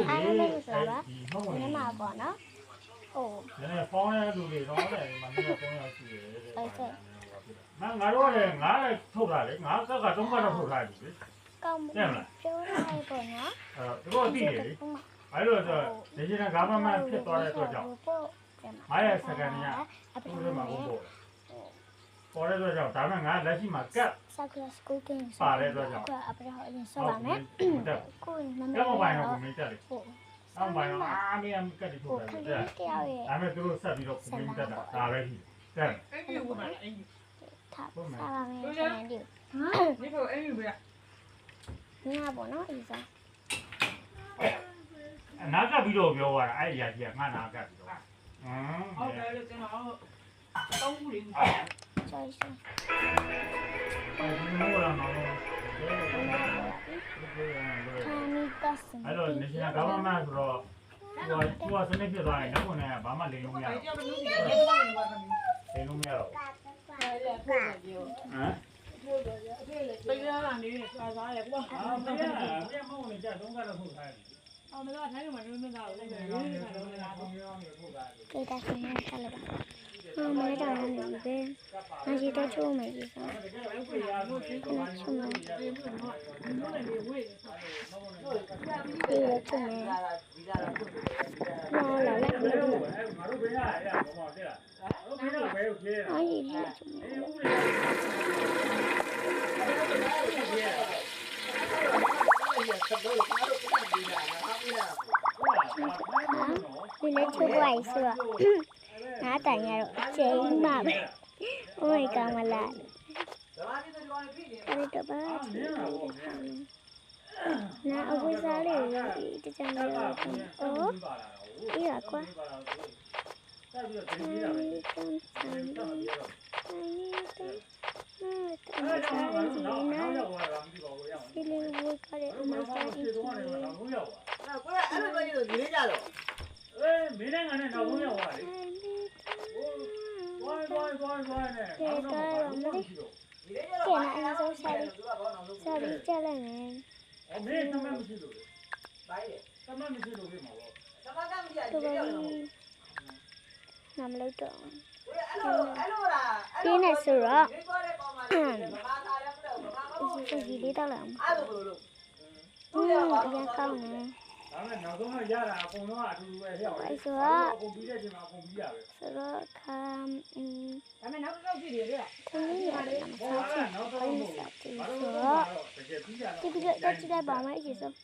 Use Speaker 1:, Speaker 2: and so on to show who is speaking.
Speaker 1: အားလုံးလည်းဆိုတော့ဒီမှာပေါ့နော်ဟို
Speaker 2: နည်းနည်းဖောင်းရတဲ့လူတွေတော့လည်းမနေ့က3ယောက်ရှိတယ်တဲ့
Speaker 1: ဟုတ်ကဲ့
Speaker 2: ငါတို့လည်းငါလည်းထုတ်ထားတယ်ငါက3ကတော့ထုတ်ထားပြီလေ
Speaker 1: ကောင်းပြောလိုက်ပေါ့နော်
Speaker 2: သူတို့သိတယ်လေအဲ့လိုဆိုဒီကျရင်ဂါမမဖြစ်သွားတဲ့အတွက်ကြောင့်9ရက်စကန်ကသူတို့မှာဟုတ်ပေါ့ပေါ်တဲ့အတွက်ကြောင့်ဒါမှငါလက်ရှိမှာကတ်
Speaker 1: Sakura School King
Speaker 2: ပါတဲ့အတွက်ကြောင့်
Speaker 1: အပရဟအရင်ဆောက်ပါမယ်ကိုနမ
Speaker 2: ကတ်မပိုင်တော့ကိုမင်းတက်လေ
Speaker 1: ဟုတ်
Speaker 2: အောက်ပိုင်တော့အားမင်းကတ်တီထုတ်တယ်တဲ့
Speaker 1: တယောက်ရဲ့
Speaker 2: ဒါမဲ့သူတို့ဆက်ပြီးတော့ကိုမင်းတက်တာဒါပဲရှိတယ်
Speaker 3: အဲ့ဒီကိုမှအဲ့ဒီ
Speaker 1: ထားပါမယ်ဆန်ဒီ
Speaker 3: ဒီကိုအဲ့ဒီပဲ
Speaker 1: ငါပေါ့နော်အီစား
Speaker 2: နာကပ်ပြီးတော့ပြောသွားတာအဲ့ဒီရာကြီးကငါနာကပ်ပြီးတော့
Speaker 3: ဟုတ်တယ်လေကျွန်တော်တောင်းဘူးလေ
Speaker 1: ဆိုရှင်
Speaker 2: ဒီလိုလာတော့
Speaker 1: ခါမီကစင်
Speaker 2: အဲ့တော့ national government ဆိုတော့သူကစနစ်ပြသွားတယ်နောက်ကနေဘာမှလိမ်လို့မရ
Speaker 3: အဲ့
Speaker 2: ဘူး
Speaker 3: ဒီကဘယ်လိုလဲဘယ်လိုလဲဘာသမီး
Speaker 2: လိမ်လို့မရတော့
Speaker 3: အဲ့လေပို့တယ်ပြော
Speaker 2: ဟမ်
Speaker 3: တရားလာနေစားစားလေကွာ
Speaker 2: အာမင်းမဟုတ်နေကြ3ကတော့ထုတ်ထားတယ်
Speaker 3: အော်မလားထိုင်းမှာနေမသားဘူးလေ
Speaker 2: ဒီ
Speaker 3: နေ
Speaker 2: ကောင်
Speaker 3: နေ
Speaker 2: တွေ
Speaker 3: တော့
Speaker 2: တော့
Speaker 3: လာ
Speaker 2: လာ
Speaker 3: တော့
Speaker 2: တော့ရောင်းနေထုတ်ထားတယ်
Speaker 1: ကေတာရှင်ဆက်လိုက်ပါမေးတော့နေပြီမရှိတော့ချိုးမယ်ဒီစား
Speaker 2: တကယ်လို့ပြရလို့ဒီကောင်တွေထုတ်ထားတယ်
Speaker 3: ဒီလိုတော့ဘယ်လိုလဲဝေး
Speaker 1: ဒီလိုချိုးမယ်နော်လာလိုက်ပြီ
Speaker 2: ငါတို့ဘယ်ရရဘောမောတဲ့လားတို့ဘယ်တော့ဘယ်ကိုပြေးတာ
Speaker 1: အားရည်လေးချိုးမယ်ဒီလေးချိုးလိုက်ဆိုတော့ငါတိုင်ရတော့အချိန်မှပဲโอ้ยကောင်းမလားအဲ့တော့ပါနာအဝိစားလေးကိုတကြံလေးတော့အော်ဒီရကွာ
Speaker 2: တက်ပြီးတော့တင်ပြီးတာပဲအဲ့ဒါကတော့နောက်ရောက်သွားတာမသိပါဘူးရအောင်
Speaker 1: ဒီလေးဝတ်ကြတဲ့
Speaker 2: မ
Speaker 1: မ
Speaker 2: င်း
Speaker 1: စား
Speaker 2: က
Speaker 1: ဒီ
Speaker 2: ဒီတော့နေတော့နောက်ရောက်သွား
Speaker 4: ကိုယ်အဲ့လိုပဲလို့ဒီလေးကြတော့
Speaker 2: အေးမင်းနဲ့ငါနဲ့နောက်ရောက်သွားတယ်ဝိုင်းနဲ့နောက်တော့မသိဘူး
Speaker 4: ဒီလေးကြတော့ဘာလဲဆိုတော့ဘာလို့
Speaker 1: စားပြီးကြလိုက်မယ်
Speaker 2: အမေသမက်မရှိလို့
Speaker 4: ဘာလဲ
Speaker 2: သမက်မရှိလို့ပြမှာပေါ့
Speaker 4: သမကမကြီး
Speaker 1: တော်
Speaker 4: ဒီလေးကြ
Speaker 1: တော်
Speaker 4: တော့
Speaker 1: နာမလို့တော့
Speaker 4: ကိုယ်အဲ့လိုလား
Speaker 1: ဒီနဲ့ဆိုတော့
Speaker 4: ဒီကောတဲ့ကောင်မလေးဘာသာလဲမလို့ဘာမှမဟုတ်
Speaker 1: ဒီလေးတော့လာ
Speaker 4: အဲ့လိုဘယ်လိုလုပ်
Speaker 1: အရင်ကောင်းနေ
Speaker 2: ဒါမဲ့နောက်ဆုံးတော့ရတာအကုန်လုံးအတူတူပဲဟဲ့အောင်အကုန်ပြီးတဲ့အချိန်မှာအကုန်ပြီးရပဲ
Speaker 1: ဆိုတော့ခါ
Speaker 3: ဒါပေမဲ့နောက်တော့ကြည့်ရတယ်
Speaker 1: ခင်းရတယ်
Speaker 2: ဘောကနောက်တော့မဟုတ်ဘာလို့လဲတကယ်ပြီးရ
Speaker 1: ဒီပြီးတော့တက်ကြည့်လိုက်ပါမယ်အရင်ဆုံး